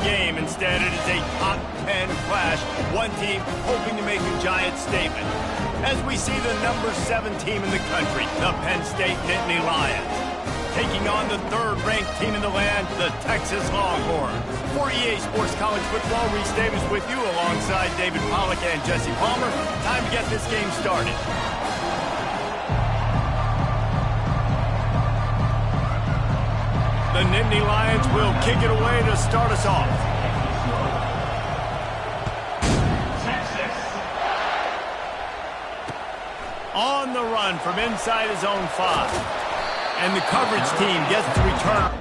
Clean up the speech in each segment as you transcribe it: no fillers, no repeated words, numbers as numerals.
game. Instead, it is a top 10 clash. One team hoping to make a giant statement. As we see the number 7 team in the country, the Penn State Nittany Lions, taking on the 3rd-ranked team in the land, the Texas Longhorns. For EA Sports College Football, Reese Davis with you alongside David Pollack and Jesse Palmer. Time to get this game started. The Nittany Lions will kick it away to start us off. On the run from inside his own 5. And the coverage team gets to return.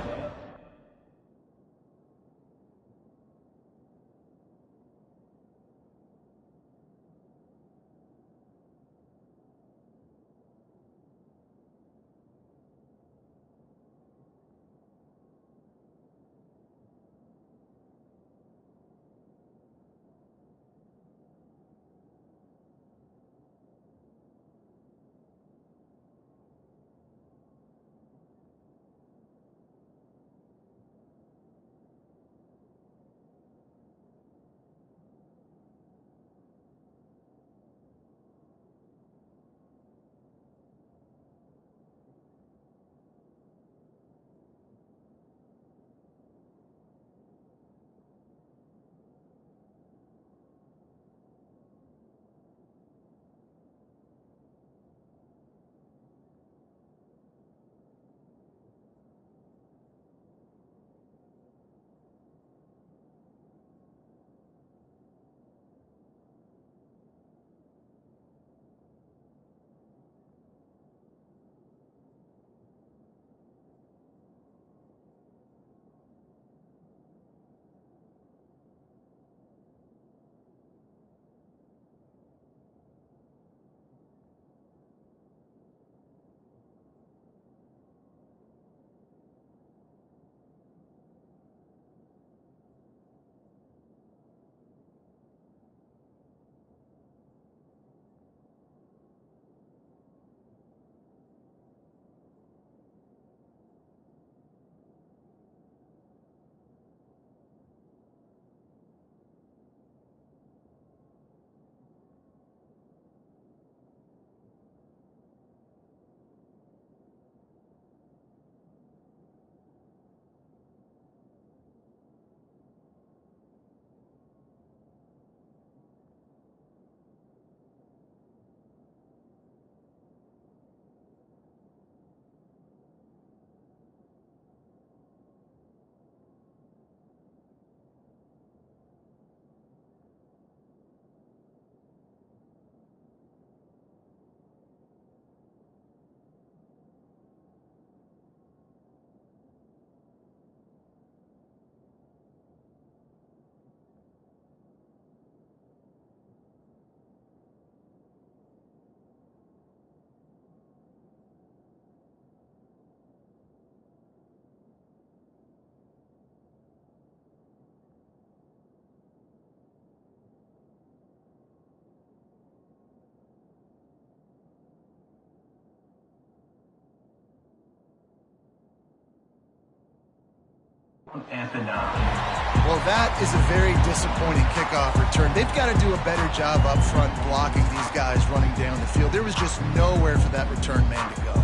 Well, that is a very disappointing kickoff return. They've got to do a better job up front blocking these guys running down the field. There was just nowhere for that return man to go.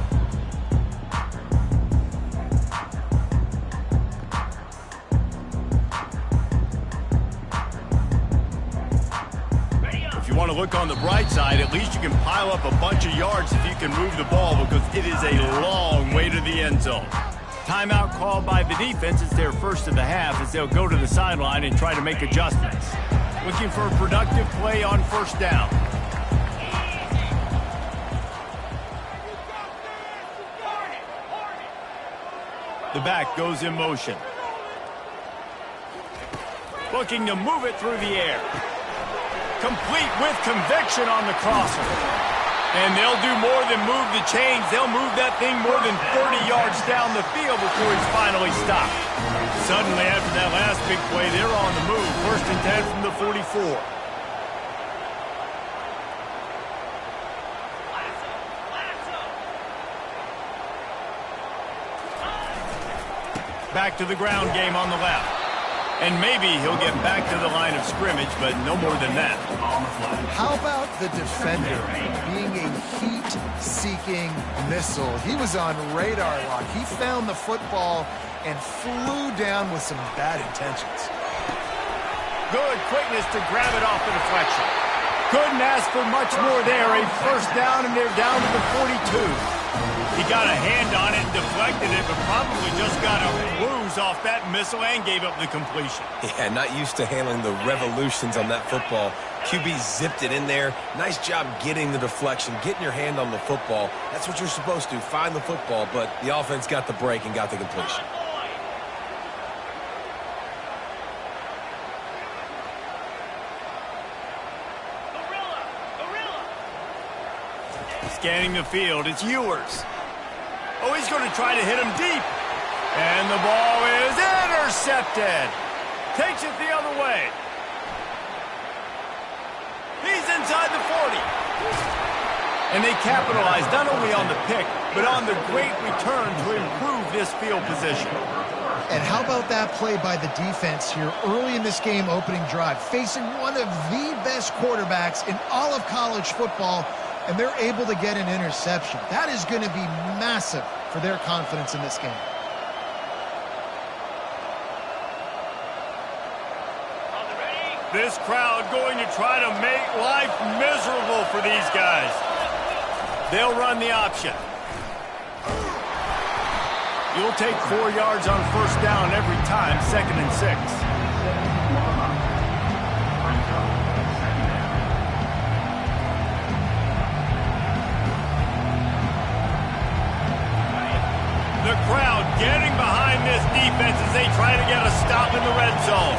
If you want to look on the bright side, at least you can pile up a bunch of yards if you can move the ball, because it is a long way to the end zone. Timeout called by the defense. It's their first of the half as they'll go to the sideline and try to make adjustments. Looking for a productive play on first down. The back goes in motion. Looking to move it through the air. Complete with conviction on the crosser. And they'll do more than move the chains. They'll move that thing more than 30 yards down the field before he's finally stopped. Suddenly, after that last big play, they're on the move. 1st and 10 from the 44. Back to the ground game on the left. And maybe he'll get back to the line of scrimmage, but no more than that. How about the defender being a heat-seeking missile? He was on radar lock. He found the football and flew down with some bad intentions. Good quickness to grab it off the deflection. Couldn't ask for much more there. A first down, and they're down to the 42. He got a hand on it and deflected it, but probably just got a bruise off that missile and gave up the completion. Yeah, not used to handling the revolutions on that football. QB zipped it in there. Nice job getting the deflection, getting your hand on the football. That's what you're supposed to, find the football, but the offense got the break and got the completion. Scanning the field, it's Ewers. Oh, he's going to try to hit him deep. And the ball is intercepted. Takes it the other way. He's inside the 40. And they capitalized not only on the pick, but on the great return to improve this field position. And how about that play by the defense here early in this game opening drive, facing one of the best quarterbacks in all of college football, and they're able to get an interception. That is going to be massive for their confidence in this game. This crowd going to try to make life miserable for these guys. They'll run the option. You'll take 4 yards on first down every time, 2nd and 6. The crowd getting behind this defense as they try to get a stop in the red zone.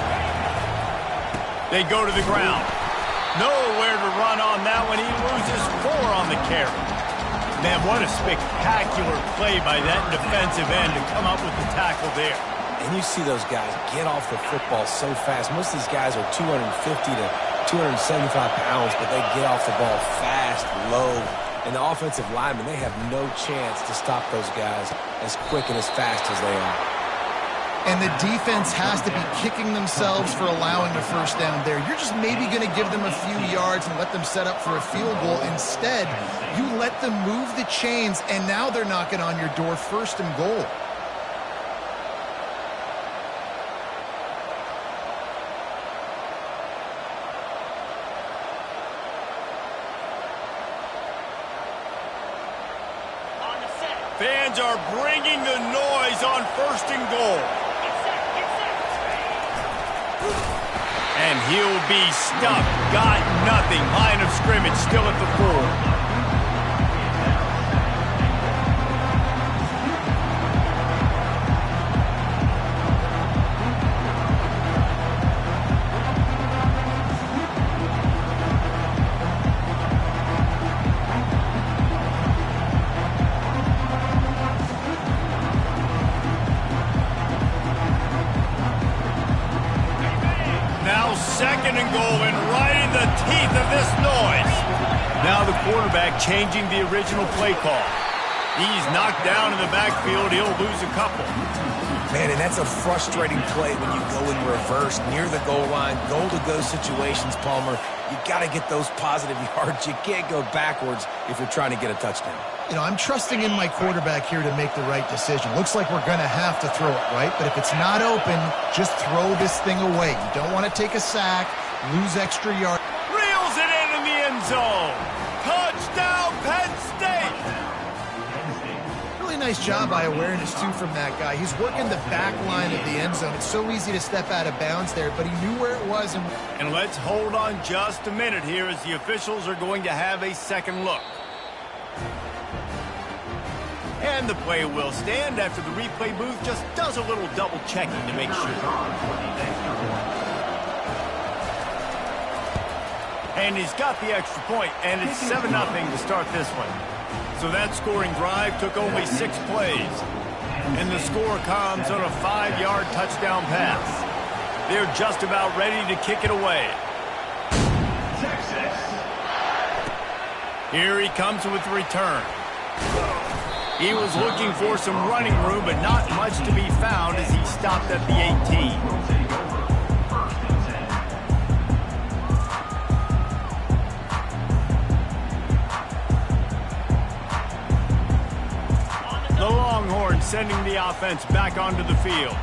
They go to the ground. Nowhere to run on that one. He loses 4 on the carry. Man, what a spectacular play by that defensive end to come up with the tackle there. And you see those guys get off the football so fast. Most of these guys are 250 to 275 pounds, but they get off the ball fast, low. And the offensive linemen, they have no chance to stop those guys as quick and as fast as they are. And the defense has to be kicking themselves for allowing the first down there. You're just maybe going to give them a few yards and let them set up for a field goal. Instead, you let them move the chains, and now they're knocking on your door, 1st and goal. Fans are bringing the noise on 1st and goal. And he'll be stuck. Got nothing. Line of scrimmage still at the 4. Now 2nd and goal, and right in the teeth of this noise. Now the quarterback changing the original play call. He's knocked down in the backfield. He'll lose a couple. Man, and that's a frustrating play when you go in reverse near the goal line, goal-to-go situations, Palmer. You got to get those positive yards. You can't go backwards if you're trying to get a touchdown. You know, I'm trusting in my quarterback here to make the right decision. Looks like we're going to have to throw it, right? But if it's not open, just throw this thing away. You don't want to take a sack, lose extra yards. Reels it in the end zone. Touchdown, Penn State. Really nice job by awareness, too, from that guy. He's working the back line of the end zone. It's so easy to step out of bounds there, but he knew where it was. And let's hold on just a minute here as the officials are going to have a second look. And the play will stand after the replay booth just does a little double checking to make sure. And he's got the extra point, and it's 7-0 to start this one. So that scoring drive took only 6 plays. And the score comes on a 5-yard touchdown pass. They're just about ready to kick it away. Here he comes with the return. He was looking for some running room, but not much to be found as he stopped at the 18. sending the offense back onto the field.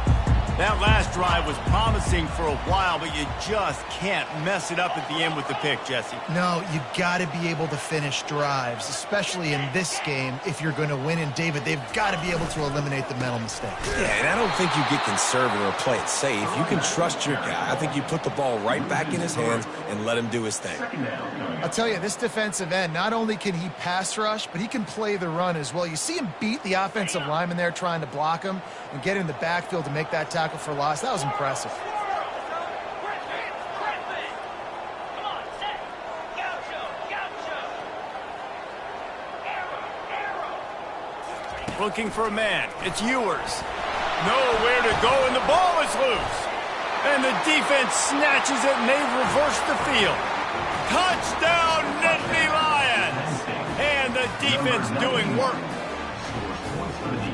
That last drive was promising for a while, but you just can't mess it up at the end with the pick, Jesse. No, you got to be able to finish drives, especially in this game if you're going to win. And, David, they've got to be able to eliminate the mental mistakes. Yeah, and I don't think you get conservative or play it safe. You can trust your guy. I think you put the ball right back in his hands and let him do his thing. I'll tell you, this defensive end, not only can he pass rush, but he can play the run as well. You see him beat the offensive lineman there trying to block him and get in the backfield to make that tackle for loss. That was impressive. Looking for a man. It's Ewers. Nowhere to go, and the ball is loose. And the defense snatches it, and they've reversed the field. Touchdown, Nittany Lions! And the defense doing work.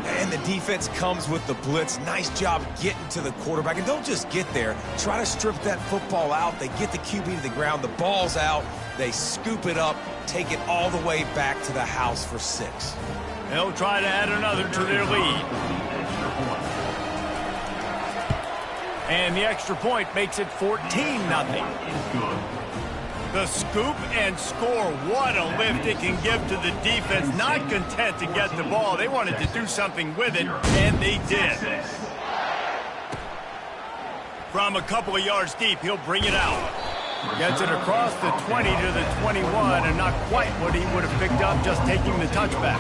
And the defense comes with the blitz. Nice job getting to the quarterback. And don't just get there. Try to strip that football out. They get the QB to the ground. The ball's out. They scoop it up, take it all the way back to the house for 6. They'll try to add another to their lead. And the extra point makes it 14-0. The scoop and score. What a lift it can give to the defense. Not content to get the ball. They wanted to do something with it, and they did. From a couple of yards deep, he'll bring it out. Gets it across the 20 to the 21, and not quite what he would have picked up just taking the touchback.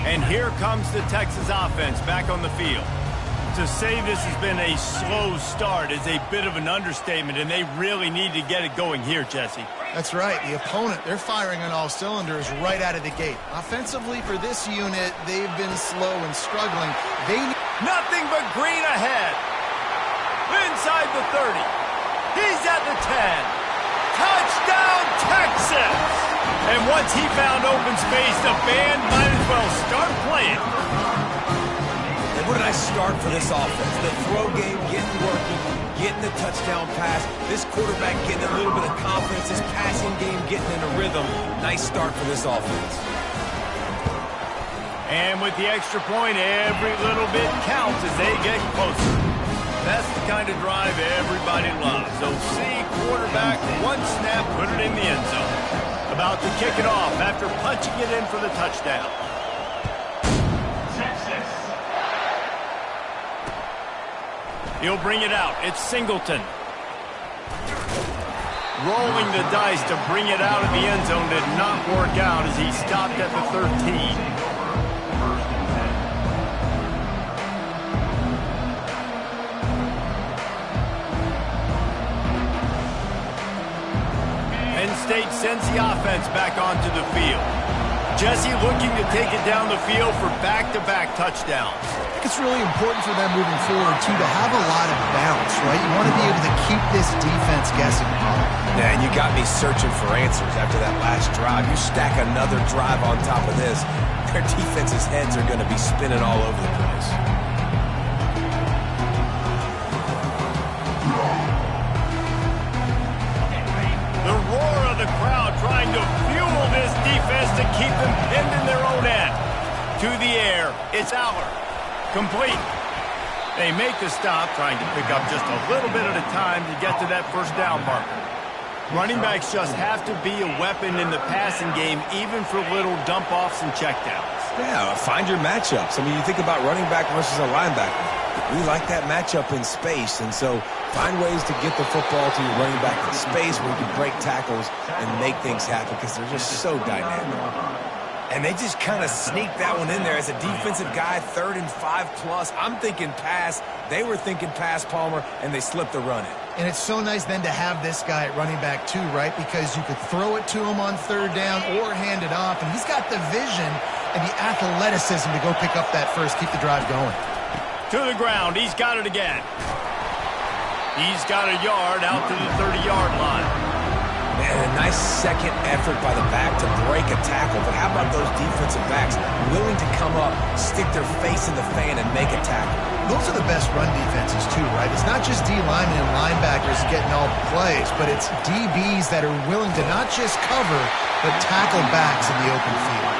And here comes the Texas offense back on the field. To say this has been a slow start is a bit of an understatement, and they really need to get it going here, Jesse. That's right. The opponent, they're firing on all cylinders right out of the gate. Offensively, for this unit, they've been slow and struggling. They need nothing but green ahead. Inside the 30. He's at the 10. Touchdown, Texas! And once he found open space, the band might as well start playing. What a nice start for this offense. The throw game getting working, getting the touchdown pass. This quarterback getting a little bit of confidence. This passing game getting in a rhythm. Nice start for this offense. And with the extra point, every little bit counts as they get closer. That's the kind of drive everybody loves. So see quarterback, one snap, put it in the end zone. About to kick it off after punching it in for the touchdown. He'll bring it out. It's Singleton. Rolling the dice to bring it out of the end zone did not work out as he stopped at the 13. Penn State sends the offense back onto the field. Jesse looking to take it down the field for back-to-back touchdowns. It's really important for them moving forward, too, to have a lot of bounce, right? You want to be able to keep this defense guessing. Yeah, and you got me searching for answers after that last drive. You stack another drive on top of this, their defense's heads are going to be spinning all over the place. The roar of the crowd trying to fuel this defense to keep them pinned in their own end. To the air, it's Aller. Complete. They make the stop, trying to pick up just a little bit at a time to get to that first down marker. Running backs just have to be a weapon in the passing game, even for little dump-offs and checkdowns. Yeah, find your matchups. I mean, you think about running back versus a linebacker. We like that matchup in space, and so find ways to get the football to your running back in space where you can break tackles and make things happen because they're just so dynamic. And they just kind of sneaked that one in there as a defensive guy, 3rd and 5+. I'm thinking pass. They were thinking pass, Palmer, and they slipped the run in. And it's so nice then to have this guy at running back too, right? Because you could throw it to him on 3rd down or hand it off. And he's got the vision and the athleticism to go pick up that first, keep the drive going. To the ground. He's got it again. He's got a yard out to the 30-yard line. Man, a nice second effort by the back to break a tackle. But how about those defensive backs willing to come up, stick their face in the fan, and make a tackle? Those are the best run defenses too, right? It's not just D linemen and linebackers getting all the plays, but it's DBs that are willing to not just cover, but tackle backs in the open field.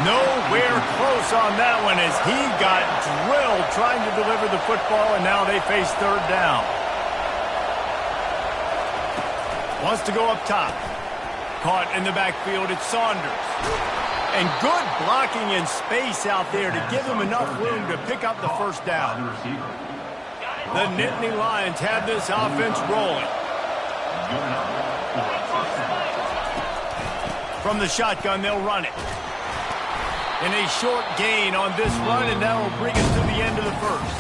Nowhere close on that one as he got drilled trying to deliver the football, and now they face third down. Wants to go up top. Caught in the backfield, it's Saunders. And good blocking in space out there to give him enough room to pick up the first down. The Nittany Lions have this offense rolling. From the shotgun, they'll run it. And a short gain on this run, and that will bring us to the end of the first.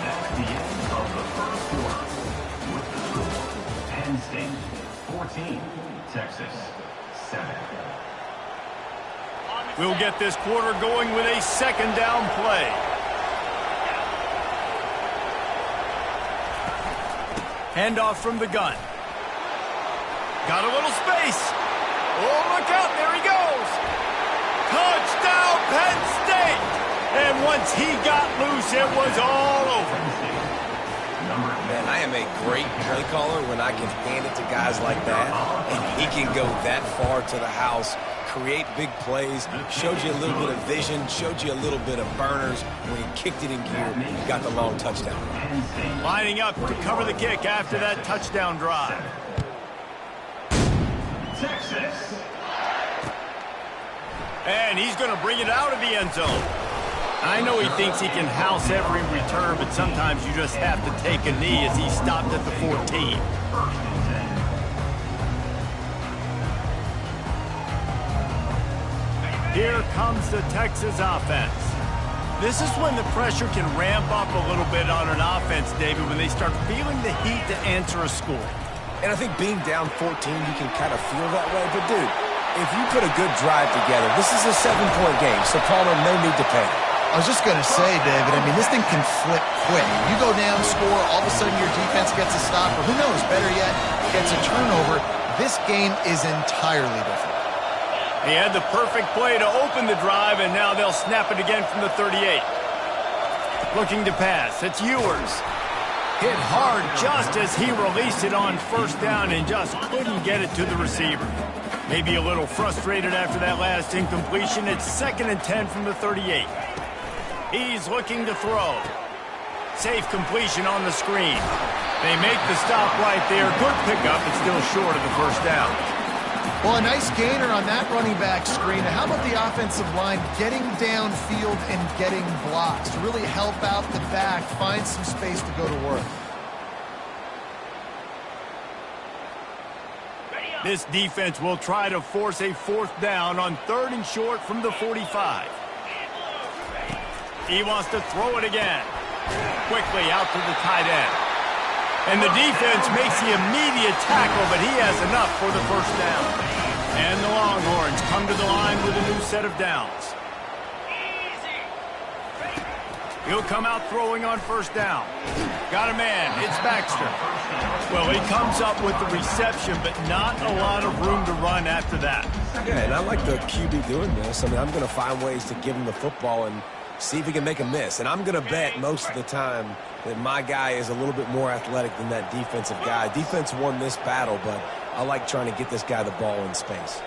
That's the end of the first quarter. With the score, Penn State 14, Texas 7. We'll get this quarter going with a second down play. Handoff from the gun. Got a little space. Oh, look out, there he goes. Touchdown, Penn State! And once he got loose, it was all over. Man, I am a great play caller when I can hand it to guys like that. And he can go that far to the house, create big plays, showed you a little bit of vision, showed you a little bit of burners. When he kicked it in gear, he got the long touchdown. Lining up to cover the kick after that touchdown drive. Texas. And he's going to bring it out of the end zone. I know he thinks he can house every return, but sometimes you just have to take a knee as he stopped at the 14. Here comes the Texas offense. This is when the pressure can ramp up a little bit on an offense, David, when they start feeling the heat to answer a score. And I think being down 14, you can kind of feel that way. But, dude, if you put a good drive together, this is a 7-point game, so Palmer, no need to panic. I was just going to say, David, I mean, this thing can flip quick. You go down, score, all of a sudden your defense gets a stop, or who knows, better yet, gets a turnover. This game is entirely different. He had the perfect play to open the drive, and now they'll snap it again from the 38. Looking to pass, it's Ewers. Hit hard just as he released it on first down and just couldn't get it to the receiver. Maybe a little frustrated after that last incompletion. It's 2nd and 10 from the 38. He's looking to throw. Safe completion on the screen. They make the stop right there. Good pickup, but still short of the first down. Well, a nice gainer on that running back screen. How about the offensive line getting downfield and getting blocks to really help out the back, find some space to go to work? This defense will try to force a 4th down on 3rd and short from the 45. He wants to throw it again. Quickly out to the tight end. And the defense makes the immediate tackle, but he has enough for the first down. And the Longhorns come to the line with a new set of downs. He'll come out throwing on first down. Got a man. It's Baxter. Well, he comes up with the reception, but not a lot of room to run after that. Yeah, and I like the QB doing this. I mean, I'm going to find ways to give him the football and see if he can make a miss. And I'm going to bet most of the time that my guy is a little bit more athletic than that defensive guy. Defense won this battle, but I like trying to get this guy the ball in space.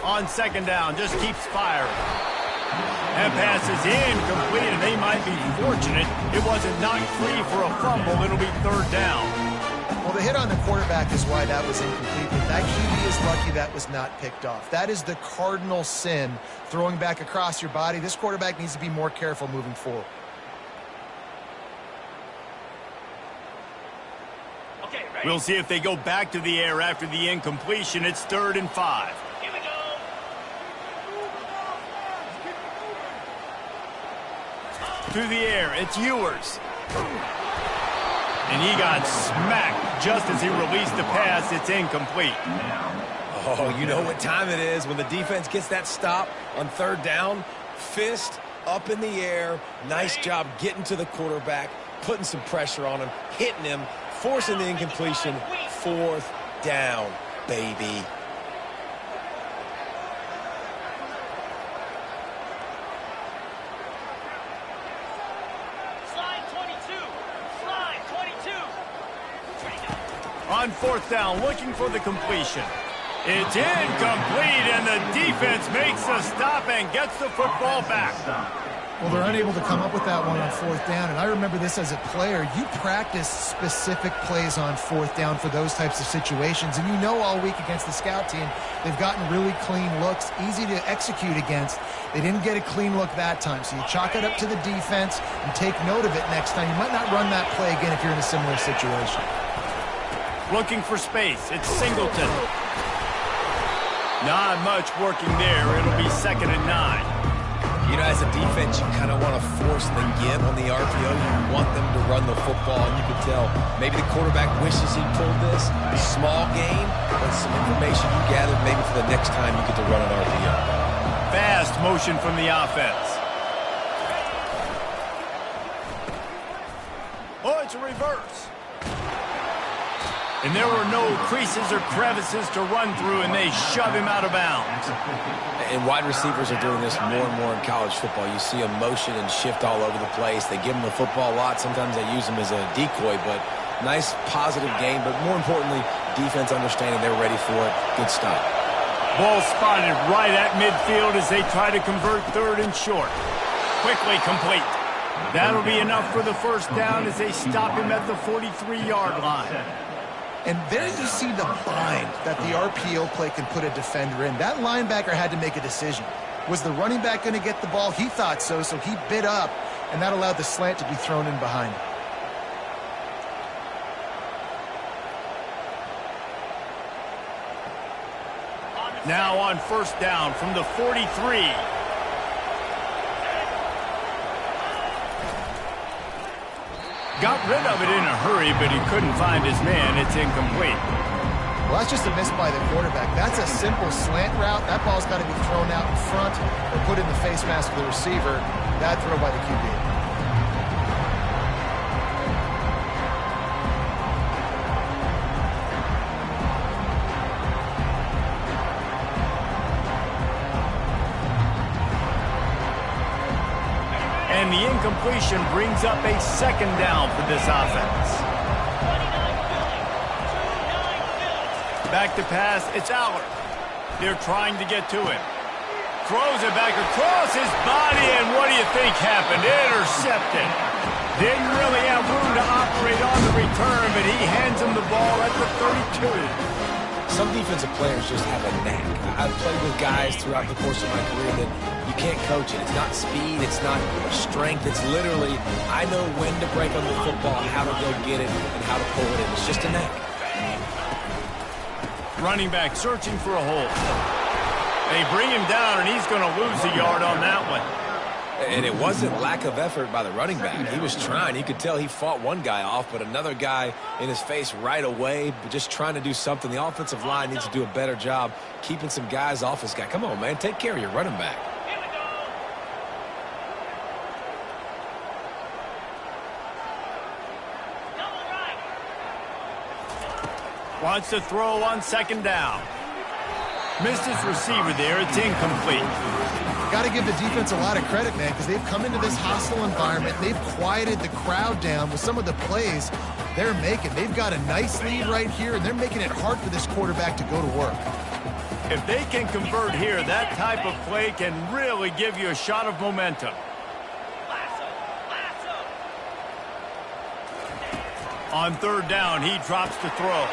On 2nd down, just keeps firing. That pass is incomplete, and they might be fortunate it wasn't knocked free for a fumble. It'll be 3rd down. Well, the hit on the quarterback is why that was incomplete, but that QB is lucky that was not picked off. That is the cardinal sin, throwing back across your body. This quarterback needs to be more careful moving forward. Okay, we'll see if they go back to the air after the incompletion. It's 3rd and 5. Here we go. Through the air, it's Ewers. And he got smacked just as he released the pass. It's incomplete. Oh, you know what time it is when the defense gets that stop on 3rd down. Fist up in the air. Nice job getting to the quarterback, putting some pressure on him, hitting him, forcing the incompletion. 4th down, baby. On 4th down, looking for the completion. It's incomplete, and the defense makes a stop and gets the football back. Well, they're unable to come up with that one on 4th down, and I remember this as a player. You practice specific plays on 4th down for those types of situations, and you know all week against the scout team, they've gotten really clean looks, easy to execute against. They didn't get a clean look that time, so you chalk it up to the defense and take note of it next time. You might not run that play again if you're in a similar situation. Looking for space. It's Singleton. Not much working there. It'll be 2nd and 9. You know, as a defense, you kind of want to force the get on the RPO. You want them to run the football, and you can tell maybe the quarterback wishes he pulled this. Small gain, but some information you gathered maybe for the next time you get to run an RPO. Fast motion from the offense. Oh, it's a reverse. And there were no creases or crevices to run through, and they shove him out of bounds. And wide receivers are doing this more and more in college football. You see them motion and shift all over the place. They give them the football a lot. Sometimes they use them as a decoy, but nice positive game. But more importantly, defense understanding they're ready for it. Good stop. Ball spotted right at midfield as they try to convert 3rd and short. Quickly complete. That'll be enough for the 1st down as they stop him at the 43-yard line. And there you see the bind that the RPO play can put a defender in. That linebacker had to make a decision. Was the running back going to get the ball? He thought so, so he bid up, and that allowed the slant to be thrown in behind him. Now on 1st down from the 43. Got rid of it in a hurry, but he couldn't find his man. It's incomplete. Well, that's just a miss by the quarterback. That's a simple slant route. That ball's got to be thrown out in front or put in the face mask of the receiver. Bad throw by the QB. And the incompletion brings up a 2nd down for this offense. Back to pass, it's Allard. They're trying to get to him. Throws it back across his body, and what do you think happened? Intercepted. Didn't really have room to operate on the return, but he hands him the ball at the 32. Some defensive players just have a knack. I've played with guys throughout the course of my career that you can't coach it. It's not speed, it's not strength. It's literally, I know when to break on the football, how to go get it, and how to pull it in. It's just a knack. Running back searching for a hole. They bring him down, and he's going to lose a yard on that one. And it wasn't lack of effort by the running back. He was trying. You could tell he fought one guy off, but another guy in his face right away, but just trying to do something. The offensive line needs to do a better job keeping some guys off his guy. Come on, man. Take care of your running back. Wants to throw on 2nd down. Missed his receiver there. It's incomplete. Got to give the defense a lot of credit, man, because they've come into this hostile environment. They've quieted the crowd down with some of the plays they're making. They've got a nice lead right here, and they're making it hard for this quarterback to go to work. If they can convert here, that type of play can really give you a shot of momentum. On 3rd down, he drops the throw.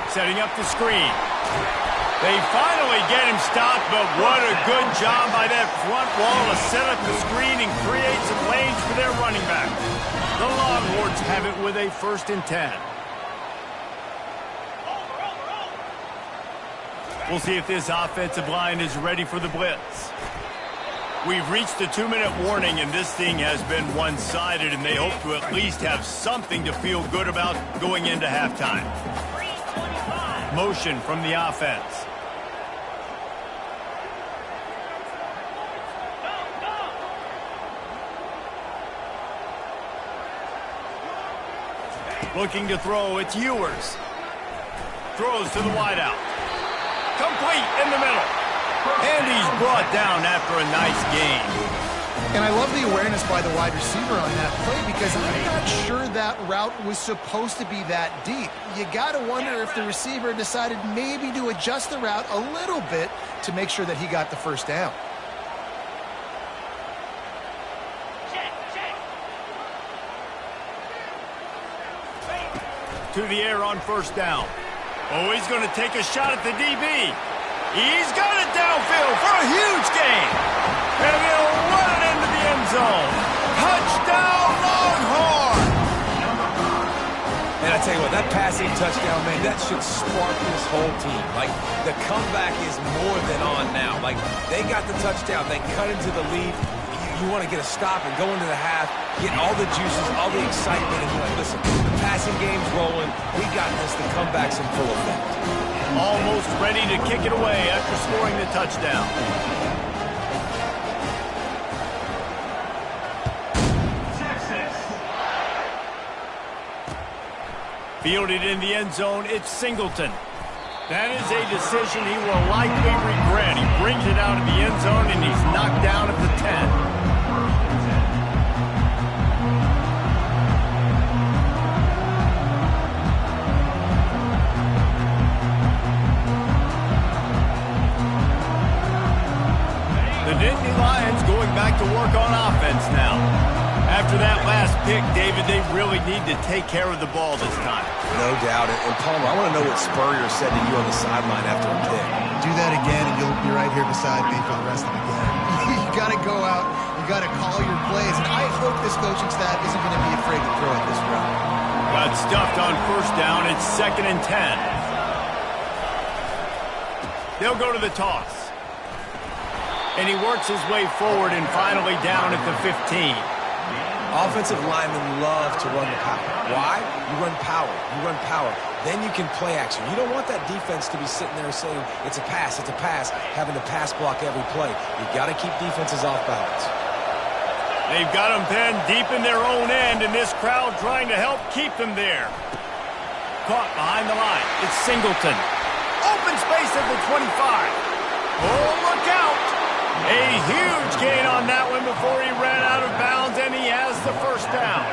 Setting up the screen. They finally get him stopped, but what a good job by that front wall to set up the screen and create some lanes for their running back. The Longhorns have it with a 1st and 10. We'll see if this offensive line is ready for the blitz. We've reached the 2-minute warning, and this thing has been one-sided, and they hope to at least have something to feel good about going into halftime. Motion from the offense. Looking to throw, it's Ewers. Throws to the wideout. Complete in the middle. And he's brought down after a nice gain. And I love the awareness by the wide receiver on that play because I'm not sure that route was supposed to be that deep. You got to wonder if the receiver decided maybe to adjust the route a little bit to make sure that he got the first down. To the air on first down. Oh, he's going to take a shot at the DB. He's got it downfield for a huge gain. And he'll run it into the end zone. Touchdown, Longhorn! And I tell you what, that passing touchdown, man, that should spark this whole team. Like, the comeback is more than on now. Like, they got the touchdown. They cut into the lead. You want to get a stop and go into the half, get all the juices, all the excitement, and be like, listen, the passing game's rolling. We got this. The comeback's in full effect. Almost ready to kick it away after scoring the touchdown. Texas. Fielded in the end zone, it's Singleton. That is a decision he will likely regret. He brings it out of the end zone, and he's knocked down at the 10. The Nittany Lions going back to work on offense now. After that last pick, David, they really need to take care of the ball this time. No doubt. And Palmer, I want to know what Spurrier said to you on the sideline after a pick. Do that again, and you'll be right here beside me for the rest of the game. You got to go out. You got to call your plays. And I hope this coaching staff isn't going to be afraid to throw it this route. Got stuffed on first down. It's 2nd and 10. They'll go to the toss. And he works his way forward and finally down at the 15. Offensive linemen love to run the power. Why? You run power. You run power. Then you can play action. You don't want that defense to be sitting there saying, it's a pass, having to pass block every play. You've got to keep defenses off balance. They've got them pinned deep in their own end, and this crowd trying to help keep them there. Caught behind the line. It's Singleton. Open space at the 25. Oh, look out! A huge gain on that one before he ran out of bounds, and he has the first down.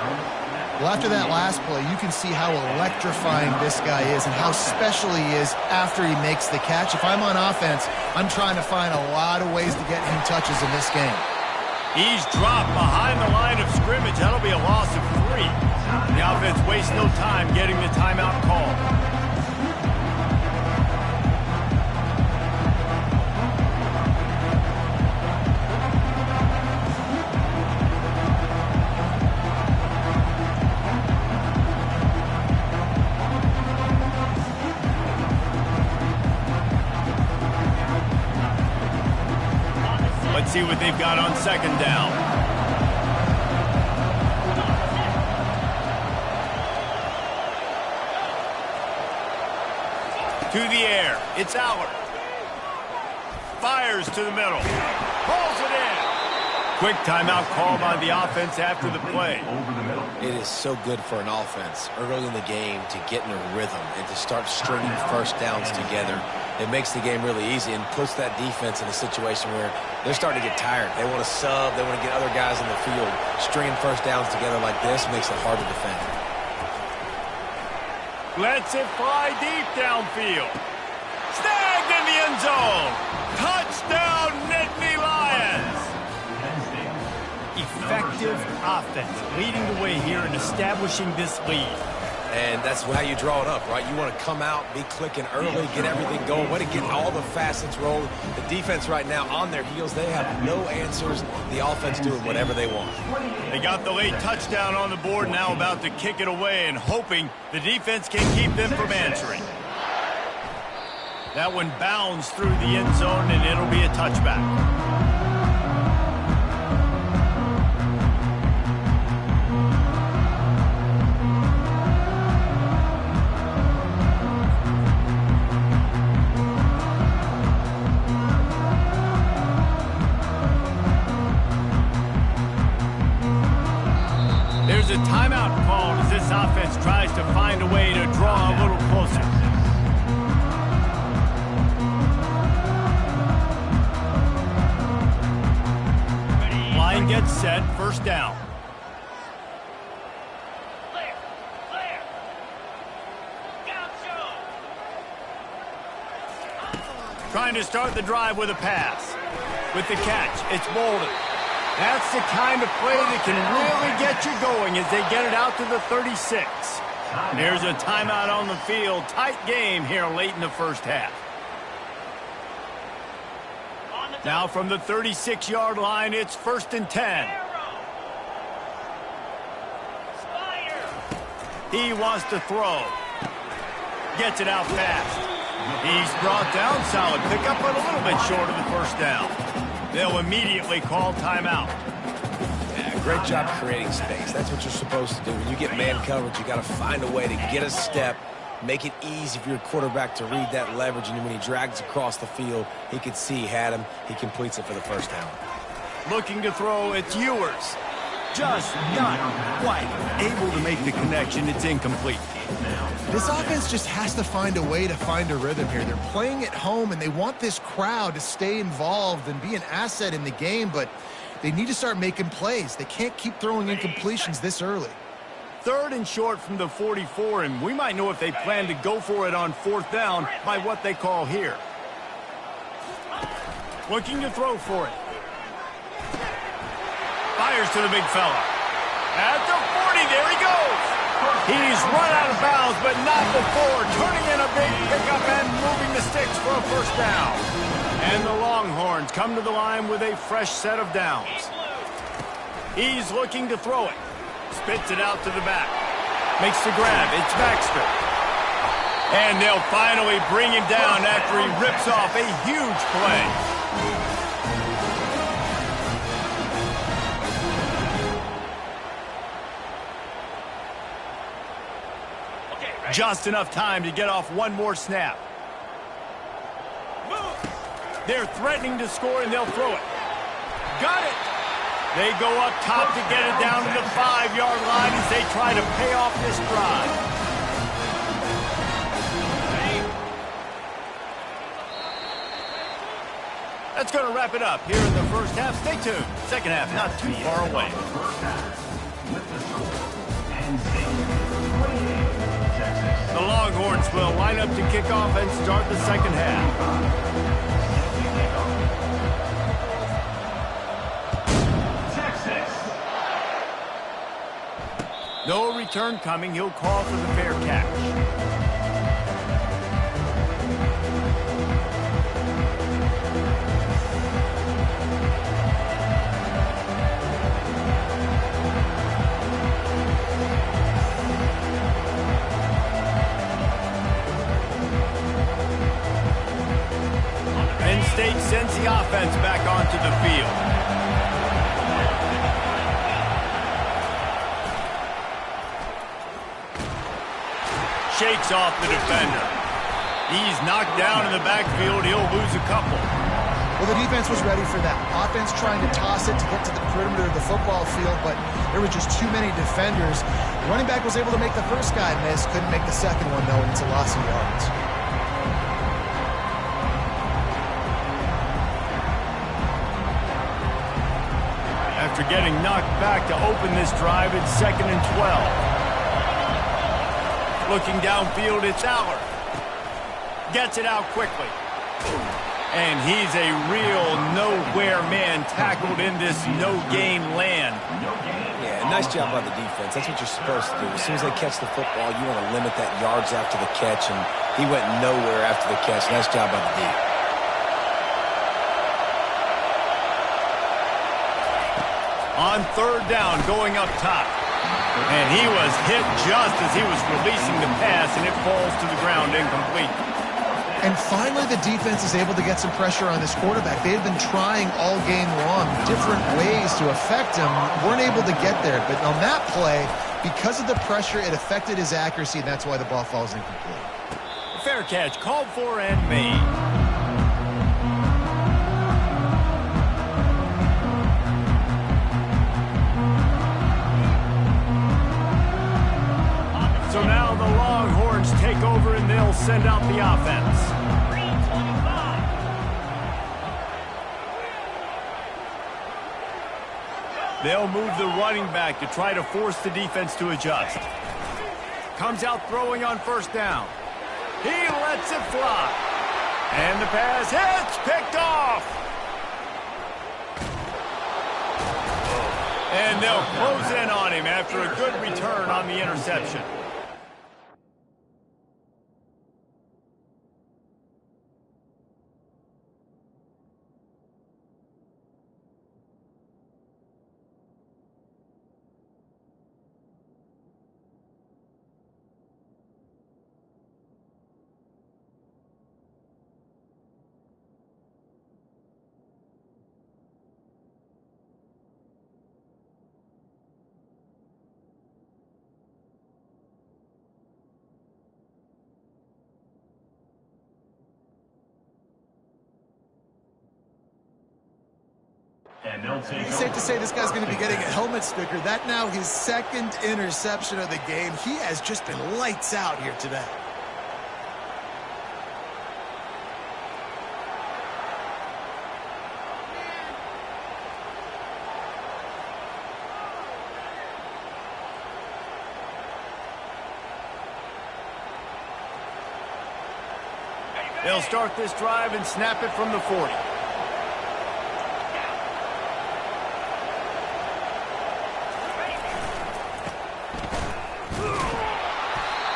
Well, after that last play, you can see how electrifying this guy is and how special he is after he makes the catch. If I'm on offense, I'm trying to find a lot of ways to get him touches in this game. He's dropped behind the line of scrimmage. That'll be a loss of 3. The offense wastes no time getting the timeout call. Let's see what they've got on 2nd down. To the air. It's Allard. Fires to the middle. Pulls it in. Quick timeout call by the offense after the play. Over the middle. It is so good for an offense early in the game to get in a rhythm and to start stringing first downs together. It makes the game really easy and puts that defense in a situation where they're starting to get tired. They want to sub. They want to get other guys in the field. Stringing first downs together like this makes it hard to defend. Lets it fly deep downfield. Snagged in the end zone. Touchdown, Nittany Lions. Effective offense leading the way here and establishing this lead. And that's how you draw it up, right? You want to come out, be clicking early, get everything going, want to get all the facets rolling. The defense right now on their heels, they have no answers. The offense doing whatever they want. They got the late touchdown on the board, now about to kick it away and hoping the defense can keep them from answering. That one bounds through the end zone, and it'll be a touchback. a timeout called as this offense tries to find a way to draw a little closer. Line gets set, first down. Trying to start the drive with a pass. With the catch, it's Bolden. That's the kind of play that can really get you going as they get it out to the 36. There's a timeout on the field. Tight game here late in the first half. Now from the 36-yard line, it's 1st and 10. He wants to throw. Gets it out fast. He's brought down solid pickup, but a little bit short of the first down. They'll immediately call timeout. Yeah, great job creating space. That's what you're supposed to do. When you get man coverage, you got to find a way to get a step, make it easy for your quarterback to read that leverage, and when he drags across the field, he could see he had him. He completes it for the first down. Looking to throw, it's Ewers. Just not quite able to make the connection. It's incomplete. This offense just has to find a way to find a rhythm here. They're playing at home, and they want this crowd to stay involved and be an asset in the game, but they need to start making plays. They can't keep throwing incompletions this early. 3rd and short from the 44, and we might know if they plan to go for it on 4th down by what they call here. Looking to throw for it. Fires to the big fella. At the 40, there he goes. He's run out of bounds, but not before turning in a big pickup and moving the sticks for a first down. And the Longhorns come to the line with a fresh set of downs. He's looking to throw it. Spits it out to the back. Makes the grab. It's Baxter. And they'll finally bring him down after he rips off a huge play. Just enough time to get off one more snap. They're threatening to score, and they'll throw it. Got it. They go up top to get it down to the 5-yard line as they try to pay off this drive. That's going to wrap it up here in the first half. Stay tuned. Second half not too far away. The Longhorns will line up to kick off and start the second half. Texas. No return coming. He'll call for the fair catch. State sends the offense back onto the field. Shakes off the defender. He's knocked down in the backfield. He'll lose a couple. Well, the defense was ready for that. Offense trying to toss it to get to the perimeter of the football field, but there were just too many defenders. The running back was able to make the first guy miss, couldn't make the second one, though, and it's a loss of yards. After getting knocked back to open this drive, it's 2nd and 12. Looking downfield, it's Aller. Gets it out quickly. And he's a real nowhere man tackled in this no-gain land. Yeah, nice job by the defense. That's what you're supposed to do. As soon as they catch the football, you want to limit that yards after the catch, and he went nowhere after the catch. Nice job by the D. On 3rd down, going up top. And he was hit just as he was releasing the pass, and it falls to the ground incomplete. And finally, the defense is able to get some pressure on this quarterback. They had been trying all game long, different ways to affect him. Weren't able to get there. But on that play, because of the pressure, it affected his accuracy, and that's why the ball falls incomplete. Fair catch, called for and made. will send out the offense. They'll move the running back to try to force the defense to adjust. Comes out throwing on first down. He lets it fly. And the pass hits, picked off. And they'll close in on him after a good return on the interception. It's safe to say this guy's going to be getting a helmet sticker. That now his second interception of the game. He has just been lights out here today. They'll start this drive and snap it from the 40.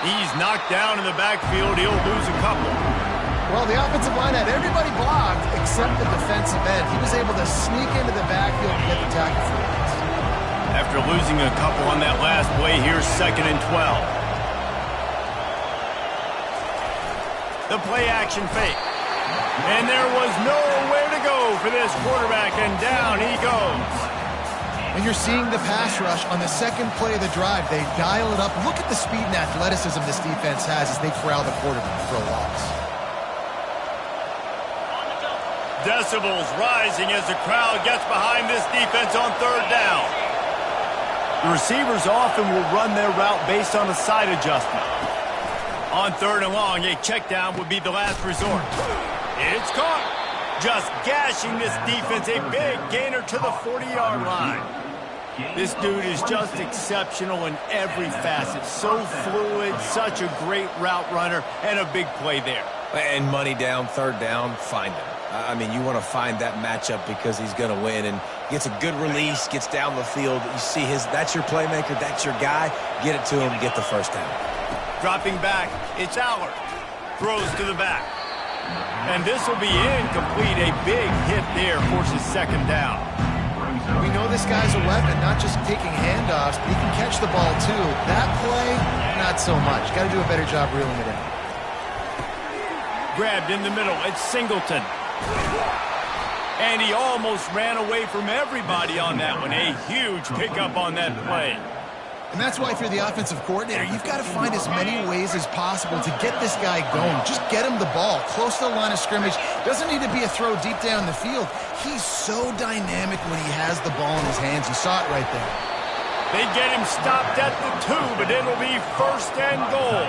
He's knocked down in the backfield. He'll lose a couple. Well, the offensive line had everybody blocked except the defensive end. He was able to sneak into the backfield and get the tackle for it. After losing a couple on that last play, here's 2nd and 12. The play action fake. And there was nowhere to go for this quarterback, and down he goes. And you're seeing the pass rush on the second play of the drive. They dial it up. Look at the speed and athleticism this defense has as they corral the quarterback for a loss. Decibels rising as the crowd gets behind this defense on 3rd down. The receivers often will run their route based on a side adjustment. On 3rd and long, a check down would be the last resort. It's caught. Just gashing this defense, a big gainer to the 40-yard line. This dude is just exceptional in every facet. So fluid, such a great route runner, and a big play there. And money down, 3rd down, find him. I mean, you want to find that matchup because he's going to win. And gets a good release, gets down the field. You see that's your playmaker, that's your guy. Get it to him, get the 1st down. Dropping back, it's Allard. Throws to the back. And this will be incomplete. A big hit there forces 2nd down. We know this guy's a weapon, not just taking handoffs, but he can catch the ball too. That play, not so much. Got to do a better job reeling it in. Grabbed in the middle, it's Singleton. And he almost ran away from everybody on that one. A huge pickup on that play. And that's why if you're the offensive coordinator, you've got to find as many ways as possible to get this guy going. Just get him the ball close to the line of scrimmage. Doesn't need to be a throw deep down the field. He's so dynamic when he has the ball in his hands. You saw it right there. They get him stopped at the 2, but it'll be 1st and goal.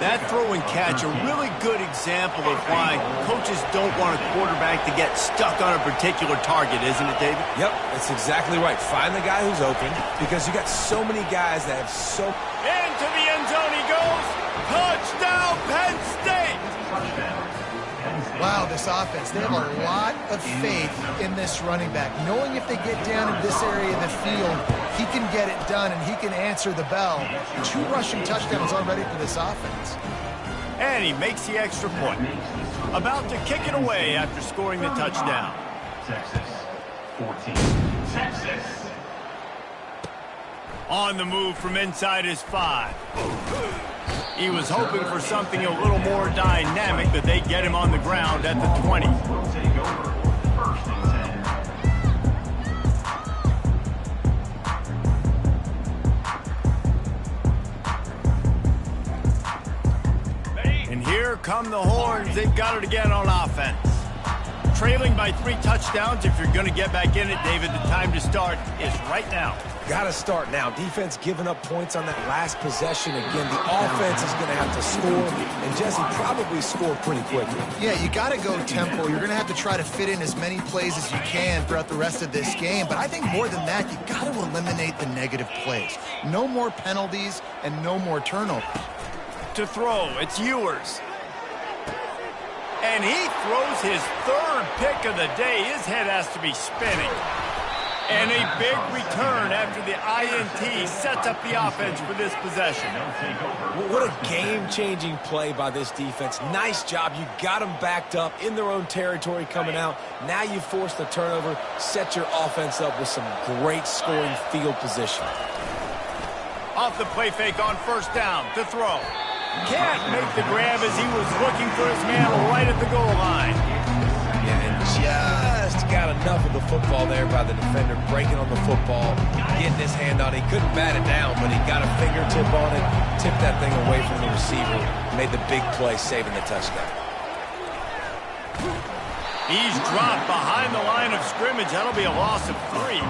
That throw and catch, a really good example of why coaches don't want a quarterback to get stuck on a particular target, isn't it, David? Yep, that's exactly right. Find the guy who's open because you got so many guys that have so... Into the end zone he goes. Touchdown, Penn State! Wow, this offense, they have a lot of faith in this running back. Knowing if they get down in this area of the field, he can get it done and he can answer the bell. 2 rushing touchdowns already for this offense. And he makes the extra point. About to kick it away after scoring the touchdown. Texas 14. Texas. On the move from inside his 5. He was hoping for something a little more dynamic, but they get him on the ground at the 20. Will take over 1st and 10. And here come the horns. They've got it again on offense. trailing by 3 touchdowns. If you're going to get back in it, David, the time to start is right now. Got to start now. Defense giving up points on that last possession. Again, the offense is going to have to score, and Jesse probably score pretty quickly. Yeah, you got to go tempo. You're going to have to try to fit in as many plays as you can throughout the rest of this game. But I think more than that, you got to eliminate the negative plays. No more penalties and no more turnovers. To throw, it's Ewers. And he throws his 3rd pick of the day. His head has to be spinning. And a big return after the INT sets up the offense for this possession. What a game-changing play by this defense. Nice job. You got them backed up in their own territory coming out. Now you force the turnover, set your offense up with some great scoring field position. Off the play fake on 1st down to throw. Can't make the grab as he was looking for his man right at the goal line. Yeah, and just got enough of the football there by the defender, breaking on the football, getting his hand on it. He couldn't bat it down, but he got a fingertip on it, tipped that thing away from the receiver, made the big play, saving the touchdown. He's dropped behind the line of scrimmage. That'll be a loss of 3.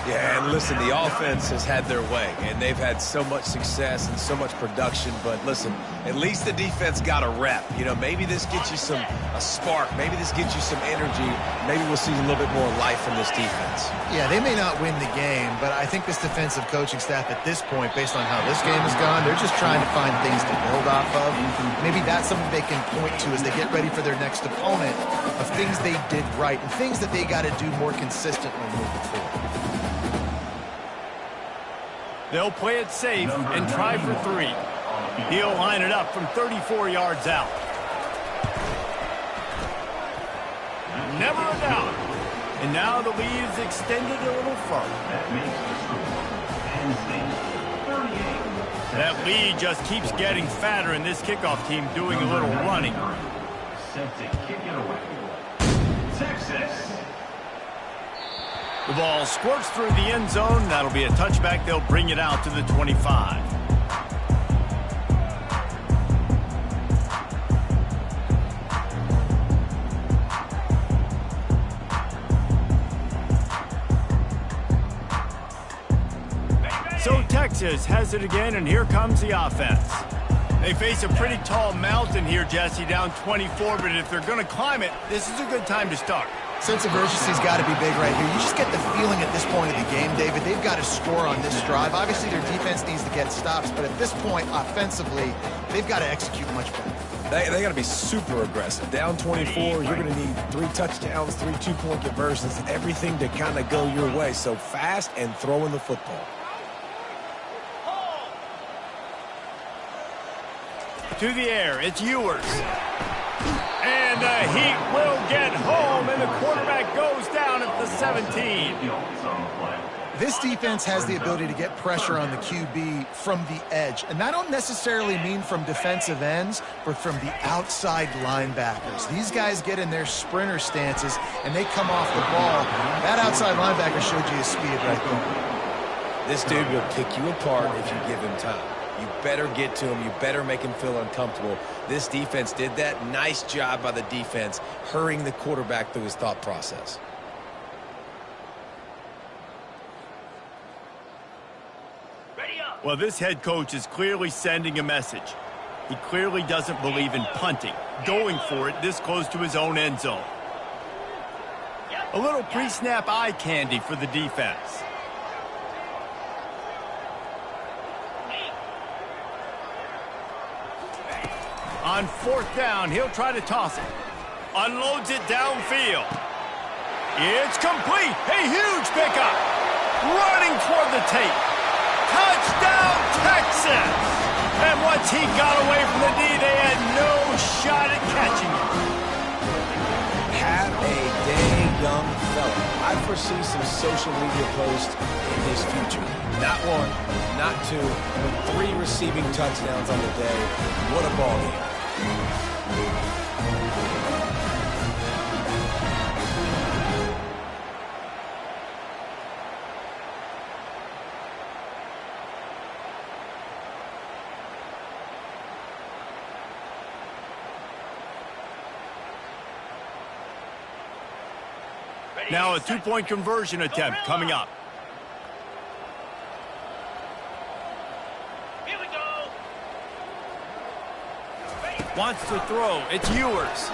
Yeah, and listen, the offense has had their way, and they've had so much success and so much production. But listen, at least the defense got a rep. You know, maybe this gets you a spark. Maybe this gets you some energy. Maybe we'll see a little bit more life from this defense. Yeah, they may not win the game, but I think this defensive coaching staff at this point, based on how this game has gone, they're just trying to find things to build off of. Maybe that's something they can point to as they get ready for their next opponent, of things they did right and things that they got to do more consistently moving forward. They'll play it safe and try for 3. He'll line it up from 34 yards out. Never a doubt. And now the lead is extended a little further. That lead just keeps getting fatter, and this kickoff team doing a little running. Set to kick it away. Texas. The ball squirts through the end zone. That'll be a touchback. They'll bring it out to the 25. So Texas has it again, and here comes the offense. They face a pretty tall mountain here, Jesse, down 24, but if they're going to climb it, this is a good time to start. Sense of urgency's got to be big right here. You just get the feeling at this point of the game, David, they've got to score on this drive. Obviously, their defense needs to get stops, but at this point, offensively, they've got to execute much better. They got to be super aggressive. Down 24, you're going to need 3 touchdowns, 3 two-point conversions, everything to kind of go your way. So fast and throwing the football. To the air, it's Ewers. And the Heat will get home, and the quarterback goes down at the 17. This defense has the ability to get pressure on the QB from the edge. And I don't necessarily mean from defensive ends, but from the outside linebackers. These guys get in their sprinter stances, and they come off the ball. That outside linebacker showed you his speed right there. This dude will pick you apart if you give him time. You better get to him. You better make him feel uncomfortable. This defense did that. Nice job by the defense, hurrying the quarterback through his thought process. Well, this head coach is clearly sending a message. He clearly doesn't believe in punting, going for it this close to his own end zone. A little pre-snap eye candy for the defense. On 4th down, he'll try to toss it. Unloads it downfield. It's complete. A huge pickup. Running toward the tape. Touchdown, Texas! And once he got away from the D, they had no shot at catching it. Have a day, young fella. I foresee some social media posts in his future. Not 1, not 2, but 3 receiving touchdowns on the day. What a ball game. Now a two-point conversion attempt coming up. Here we go. Wants to throw. It's Ewers.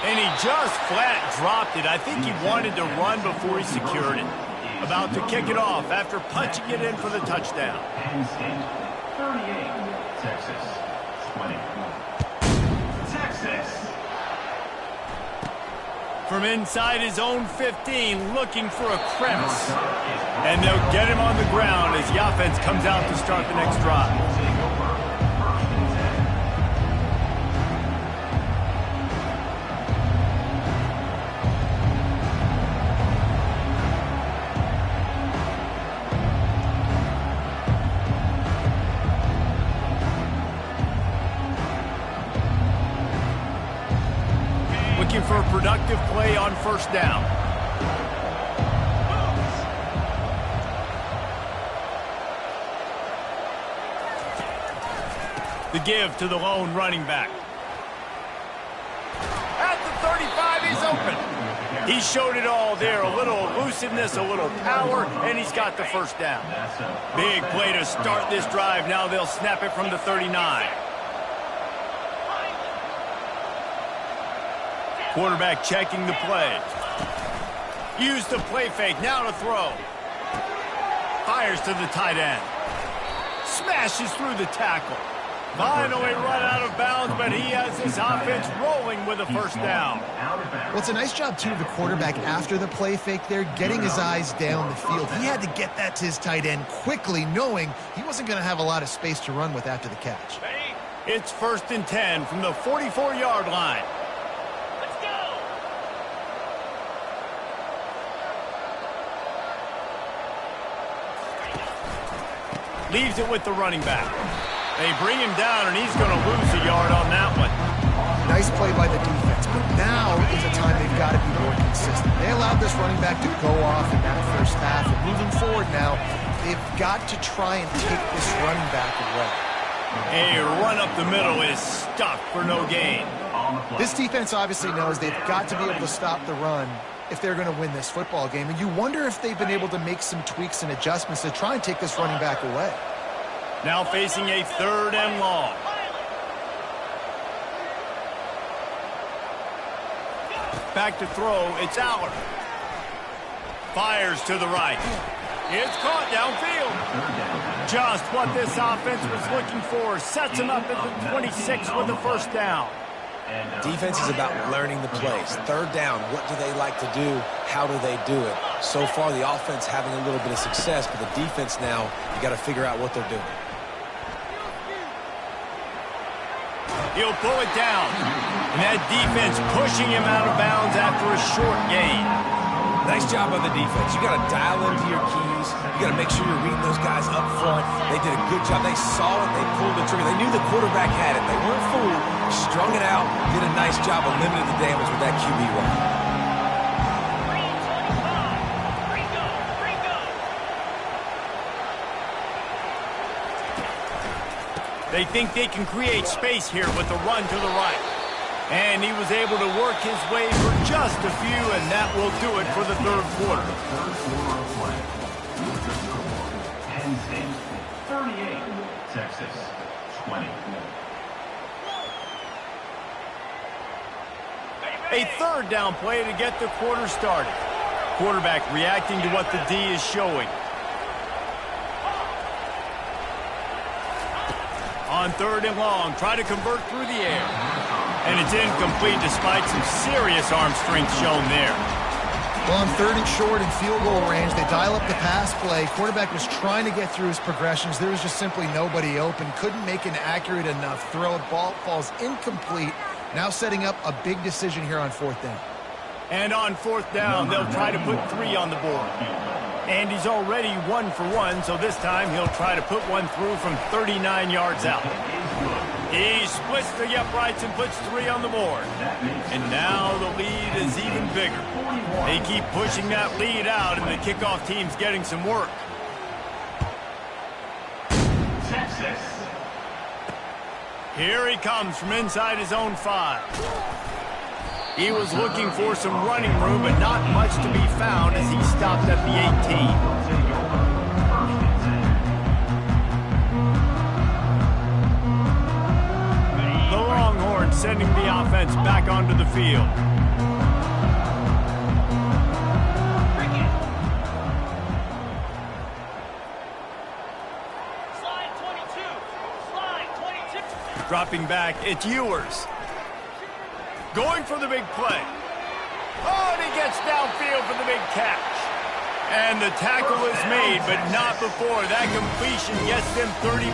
And he just flat dropped it. I think he wanted to run before he secured it. About to kick it off after punching it in for the touchdown. Penn State, 38, Texas, 20. Texas. From inside his own 15, looking for a crevice. And they'll get him on the ground as the offense comes out to start the next drive. Looking for a productive play on first down. The give to the lone running back. At the 35, he's open. He showed it all there. A little elusiveness, a little power, and he's got the first down. Big play to start this drive. Now they'll snap it from the 39. Quarterback checking the play. Use the play fake. Now to throw. Fires to the tight end. Smashes through the tackle. Finally run out of bounds, but he has his offense rolling with a first down. Well, it's a nice job, too, of the quarterback after the play fake there, getting his eyes down the field. He had to get that to his tight end quickly, knowing he wasn't going to have a lot of space to run with after the catch. It's 1st and 10 from the 44-yard line. Leaves it with the running back. They bring him down, and he's going to lose a yard on that one. Nice play by the defense, but now is a time they've got to be more consistent. They allowed this running back to go off in that first half, and moving forward now, they've got to try and take this running back away. A run up the middle is stuck for no gain. This defense obviously knows they've got to be able to stop the run if they're going to win this football game. And you wonder if they've been able to make some tweaks and adjustments to try and take this running back away. Now facing a 3rd and long. Back to throw. It's Aller. Fires to the right. It's caught downfield. Just what this offense was looking for. Sets him up at the 26 with the first down. Defense is about learning the plays. 3rd down, what do they like to do? How do they do it? So far, the offense having a little bit of success, but the defense now, you got to figure out what they're doing. He'll pull it down. And that defense pushing him out of bounds after a short gain. Nice job on the defense. You got to dial into your keys. You got to make sure you're reading those guys up front. They did a good job. They saw it. They pulled the trigger. They knew the quarterback had it. They weren't fooled. Strung it out. Did a nice job of limiting the damage with that QB run. They think they can create space here with the run to the right. And he was able to work his way for just a few, and that will do it for the 3rd quarter. Third quarter of play. With the score, Penn State, 38, Texas, 20. A 3rd down play to get the quarter started. Quarterback reacting to what the D is showing. On 3rd and long, try to convert through the air. And it's incomplete despite some serious arm strength shown there. Well, on 3rd and short and field goal range, they dial up the pass play. Quarterback was trying to get through his progressions. There was just simply nobody open. Couldn't make an accurate enough throw. Ball falls incomplete. Now setting up a big decision here on 4th down. And on 4th down, they'll try to put 3 on the board. And he's already 1 for 1, so this time he'll try to put one through from 39 yards out. He splits the uprights and puts 3 on the board. And now the lead is even bigger. They keep pushing that lead out, and the kickoff team's getting some work. Texas. Here he comes from inside his own 5. He was looking for some running room, but not much to be found as he stopped at the 18. The Longhorns sending the offense back onto the field. Dropping back, it's Ewers. Going for the big play. Oh, and he gets downfield for the big catch. And the tackle is made, but not before. That completion gets them 30+.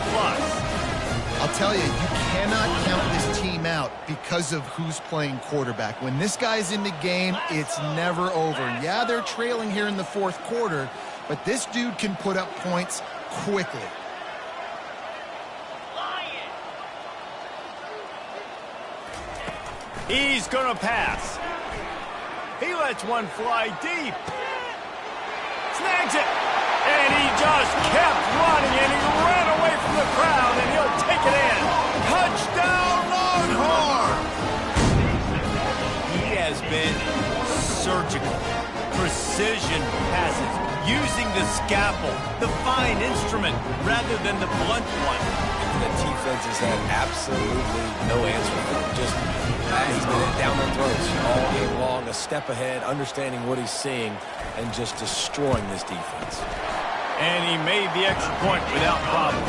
I'll tell you, you cannot count this team out because of who's playing quarterback. When this guy's in the game, it's never over. Yeah, they're trailing here in the fourth quarter, but this dude can put up points quickly. He's going to pass. He lets one fly deep. Snags it. And he just kept running, and he ran away from the crowd, and he'll take it in. Touchdown, Longhorns! He has been surgical. Precision passes, using the scalpel, the fine instrument, rather than the blunt one. The defense has had absolutely no answer for him. Just he's been down their throats all game long, a step ahead, understanding what he's seeing, and just destroying this defense. And he made the extra point without problem.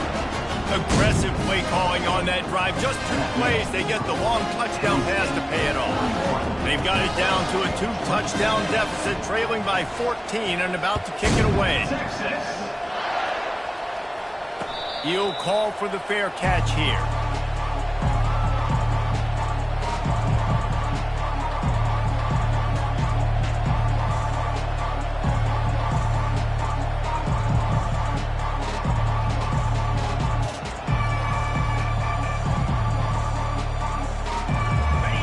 Aggressive play calling on that drive. Just 2 plays, they get the long touchdown pass to pay it off. They've got it down to a 2-touchdown deficit, trailing by 14 and about to kick it away. He'll call for the fair catch here.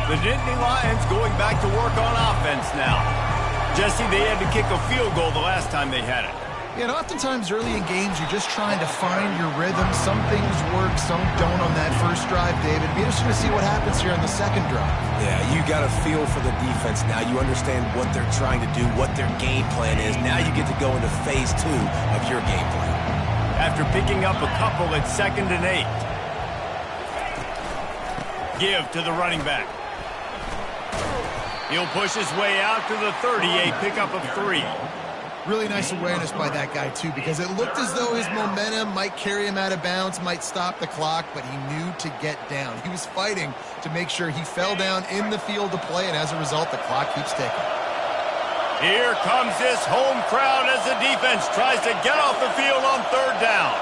The Nittany Lions going back to work on offense now. Jesse, they had to kick a field goal the last time they had it. Yeah, and oftentimes early in games, you're just trying to find your rhythm. Some things work, some don't on that first drive, David. It'd be interesting to see what happens here on the second drive. Yeah, you got a feel for the defense now. You understand what they're trying to do, what their game plan is. Now you get to go into phase 2 of your game plan. After picking up a couple at 2nd and 8. Give to the running back. He'll push his way out to the 30, a pickup of 3. Really nice awareness by that guy, too, because it looked as though his momentum might carry him out of bounds, might stop the clock, but he knew to get down. He was fighting to make sure he fell down in the field to play, and as a result, the clock keeps ticking. Here comes this home crowd as the defense tries to get off the field on 3rd down.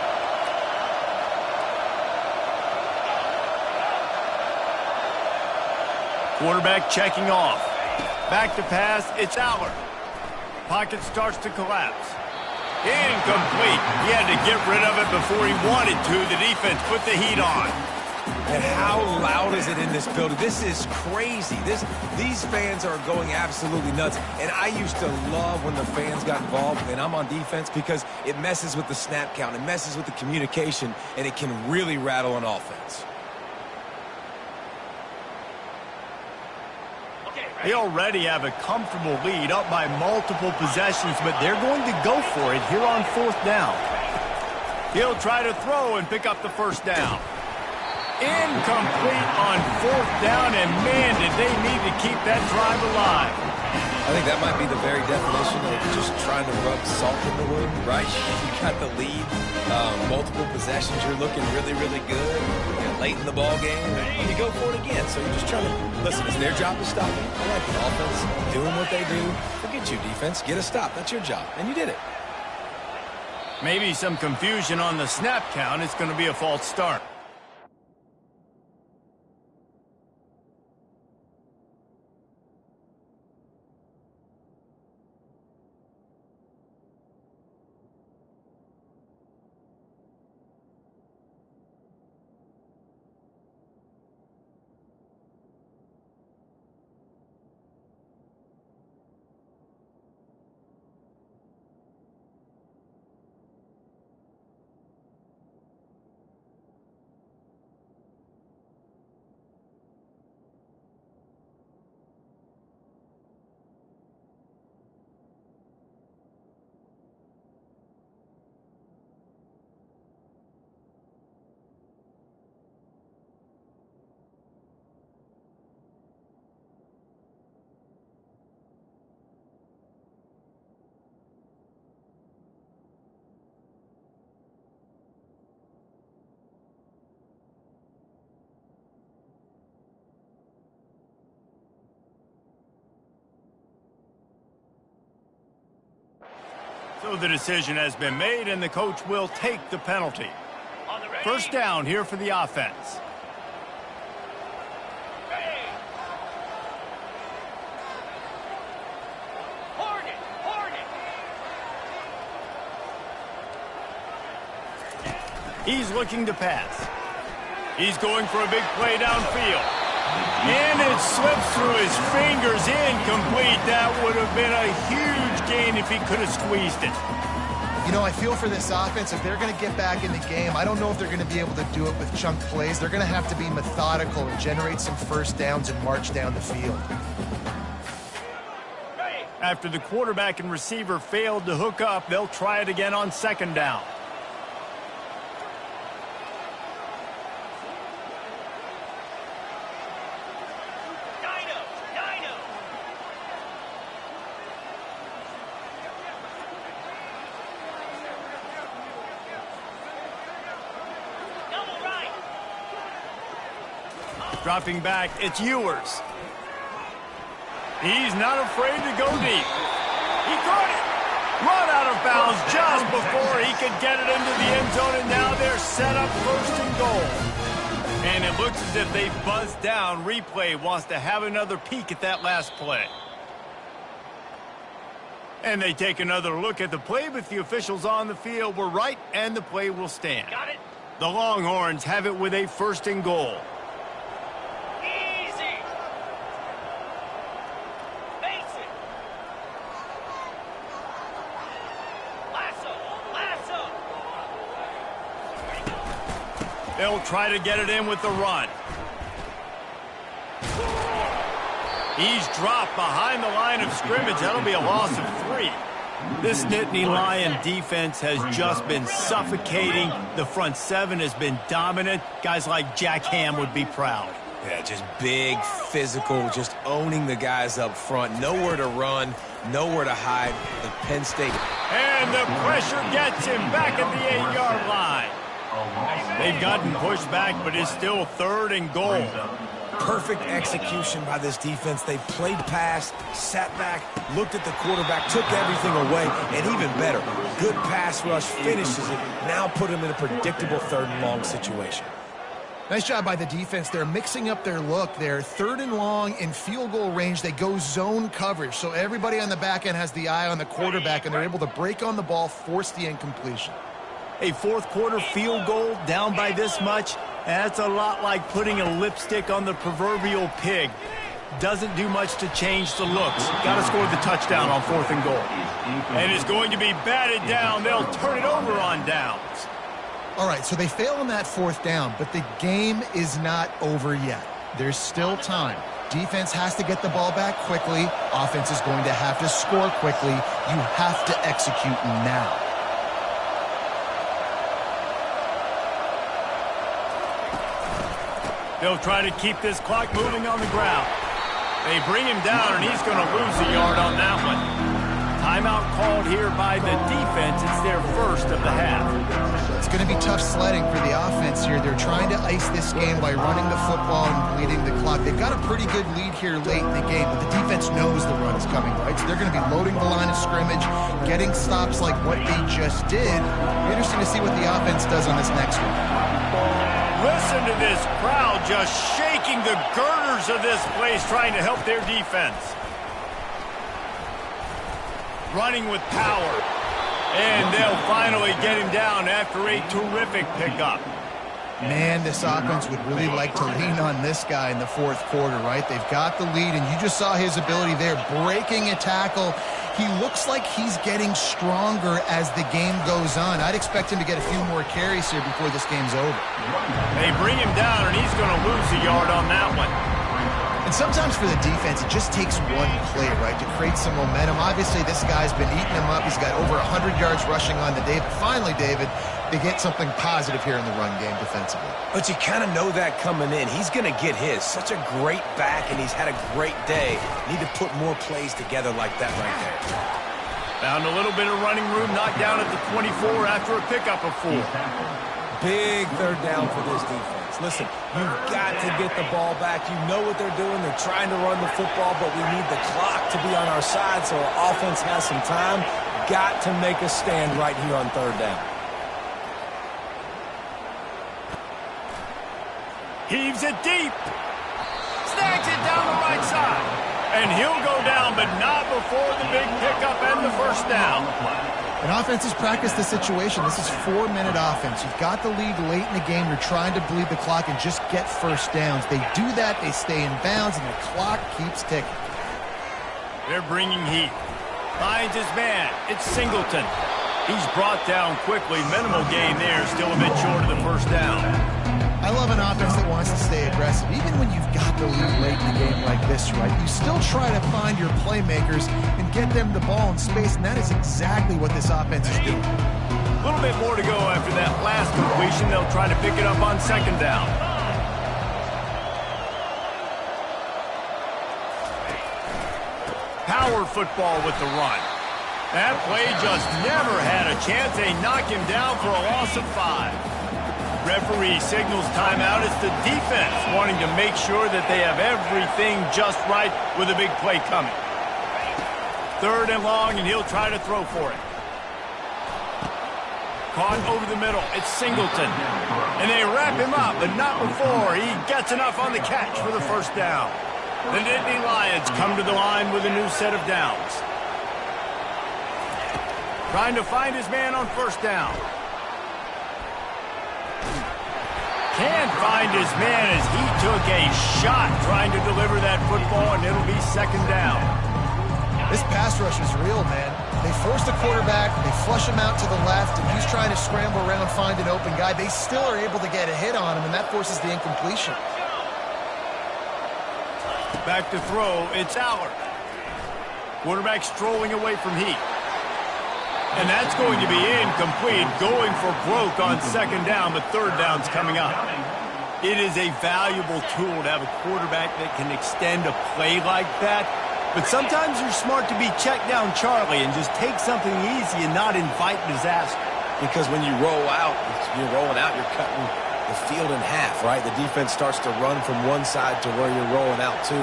Quarterback checking off. Back to pass, it's Aller. Pocket starts to collapse. Incomplete. He had to get rid of it before he wanted to. The defense put the heat on. And how loud is it in this building? This is crazy. These fans are going absolutely nuts. And I used to love when the fans got involved, and I'm on defense, because it messes with the snap count. It messes with the communication, and it can really rattle an offense. They already have a comfortable lead, up by multiple possessions, but they're going to go for it here on 4th down. He'll try to throw and pick up the 1st down. Incomplete on 4th down, and man, did they need to keep that drive alive. I think that might be the very definition of just trying to rub salt in the wound, right? You got the lead, multiple possessions, you're looking really, really good. Late in the ball game, and you go for it again. So you're just trying to, listen, it's their job to stop it. I like the offense doing what they do. Forget you, defense. Get a stop. That's your job, and you did it. Maybe some confusion on the snap count. It's going to be a false start. So the decision has been made, and the coach will take the penalty. First down here for the offense. He's looking to pass. He's going for a big play downfield. And it slips through his fingers, incomplete. That would have been a huge gain if he could have squeezed it. You know, I feel for this offense, if they're going to get back in the game, I don't know if they're going to be able to do it with chunk plays. They're going to have to be methodical and generate some first downs and march down the field. After the quarterback and receiver failed to hook up, they'll try it again on second down. Dropping back, it's Ewers. He's not afraid to go deep. He caught it. Run out of bounds just before he could get it into the end zone, and now they're set up first and goal. And it looks as if they buzzed down. Replay wants to have another peek at that last play. And they take another look at the play, but the officials on the field were right, and the play will stand. Got it. The Longhorns have it with a first and goal. They'll try to get it in with the run. He's dropped behind the line of scrimmage. That'll be a loss of 3. This Nittany Lion defense has just been suffocating. The front seven has been dominant. Guys like Jack Ham would be proud. Yeah, just big, physical, just owning the guys up front. Nowhere to run, nowhere to hide. The Penn State. And the pressure gets him back at the 8-yard line. They've gotten pushed back, but it's still third and goal. Perfect execution by this defense. They played pass, sat back, looked at the quarterback, took everything away, and even better, good pass rush, finishes it, now put them in a predictable third and long situation. Nice job by the defense. They're mixing up their look. They're third and long in field goal range. They go zone coverage, so everybody on the back end has the eye on the quarterback, and they're able to break on the ball, force the incompletion. A fourth quarter field goal down by this much, that's a lot like putting a lipstick on the proverbial pig. Doesn't do much to change the looks. Got to score the touchdown on fourth and goal. And it's going to be batted down. They'll turn it over on downs. All right, so they fail on that fourth down, but the game is not over yet. There's still time. Defense has to get the ball back quickly. Offense is going to have to score quickly. You have to execute now. They'll try to keep this clock moving on the ground. They bring him down, and he's going to lose a yard on that one. Timeout called here by the defense. It's their first of the half. It's going to be tough sledding for the offense here. They're trying to ice this game by running the football and bleeding the clock. They've got a pretty good lead here late in the game, but the defense knows the run is coming, right? So they're going to be loading the line of scrimmage, getting stops like what they just did. It'll be interesting to see what the offense does on this next one. Listen to this crowd just shaking the girders of this place, trying to help their defense. Running with power. And they'll finally get him down after a terrific pickup. Man, this offense would really like to lean on this guy in the fourth quarter, right? They've got the lead, and you just saw his ability there, breaking a tackle. He looks like he's getting stronger as the game goes on. I'd expect him to get a few more carries here before this game's over. They bring him down, and he's going to lose a yard on that one. And sometimes for the defense, it just takes one play, right, to create some momentum. Obviously, this guy's been eating him up. He's got over 100 yards rushing on the day. But finally, David, they get something positive here in the run game defensively. But you kind of know that coming in. He's going to get his. Such a great back, and he's had a great day. Need to put more plays together like that right there. Found a little bit of running room, knocked down at the 24 after a pickup of 4. Big third down for this defense. Listen, you've got to get the ball back. You know what they're doing. They're trying to run the football, but we need the clock to be on our side so our offense has some time. got to make a stand right here on third down. Heaves it deep. Snags it down the right side. And he'll go down, but not before the big pickup and the first down. And offenses practice the situation. This is 4-minute offense. You've got the lead late in the game. You're trying to bleed the clock and just get first downs. They do that, they stay in bounds, and the clock keeps ticking. They're bringing heat. Finds his man. It's Singleton. He's brought down quickly. Minimal gain there. Still a bit short of the first down. I love an offense that wants to stay aggressive. Even when you've got the lead late in the game like this, right? You still try to find your playmakers and get them the ball in space, and that is exactly what this offense is doing. A little bit more to go after that last completion. They'll try to pick it up on second down. Power football with the run. That play just never had a chance. They knock him down for a loss of 5. Referee signals timeout. It's the defense wanting to make sure that they have everything just right with a big play coming. 3rd and long, and he'll try to throw for it. Caught over the middle. It's Singleton. And they wrap him up, but not before he gets enough on the catch for the first down. The Nittany Lions come to the line with a new set of downs. Trying to find his man on first down. Can't find his man as he took a shot trying to deliver that football, and it'll be second down. This pass rush is real, man. They force the quarterback, they flush him out to the left, and he's trying to scramble around, find an open guy. They still are able to get a hit on him, and that forces the incompletion. Back to throw, it's Allard. Quarterback strolling away from heat. And that's going to be incomplete, going for broke on second down, but third down's coming up. It is a valuable tool to have a quarterback that can extend a play like that, but sometimes you're smart to be check down Charlie and just take something easy and not invite disaster. Because when you roll out, you're rolling out, you're cutting the field in half, right? The defense starts to run from one side to where you're rolling out to.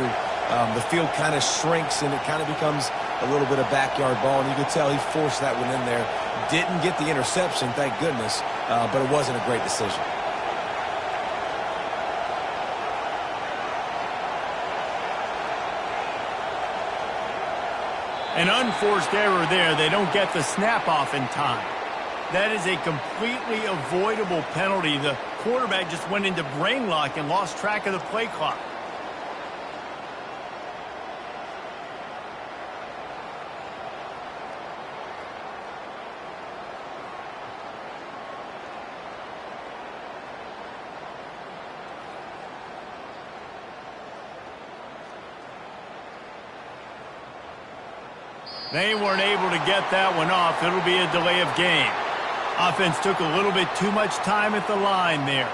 The field kind of shrinks, and it kind of becomes a little bit of backyard ball, and you could tell he forced that one in there. Didn't get the interception, thank goodness, but it wasn't a great decision. An unforced error there. They don't get the snap off in time. That is a completely avoidable penalty. The quarterback just went into brain lock and lost track of the play clock. They weren't able to get that one off. It'll be a delay of game. Offense took a little bit too much time at the line there.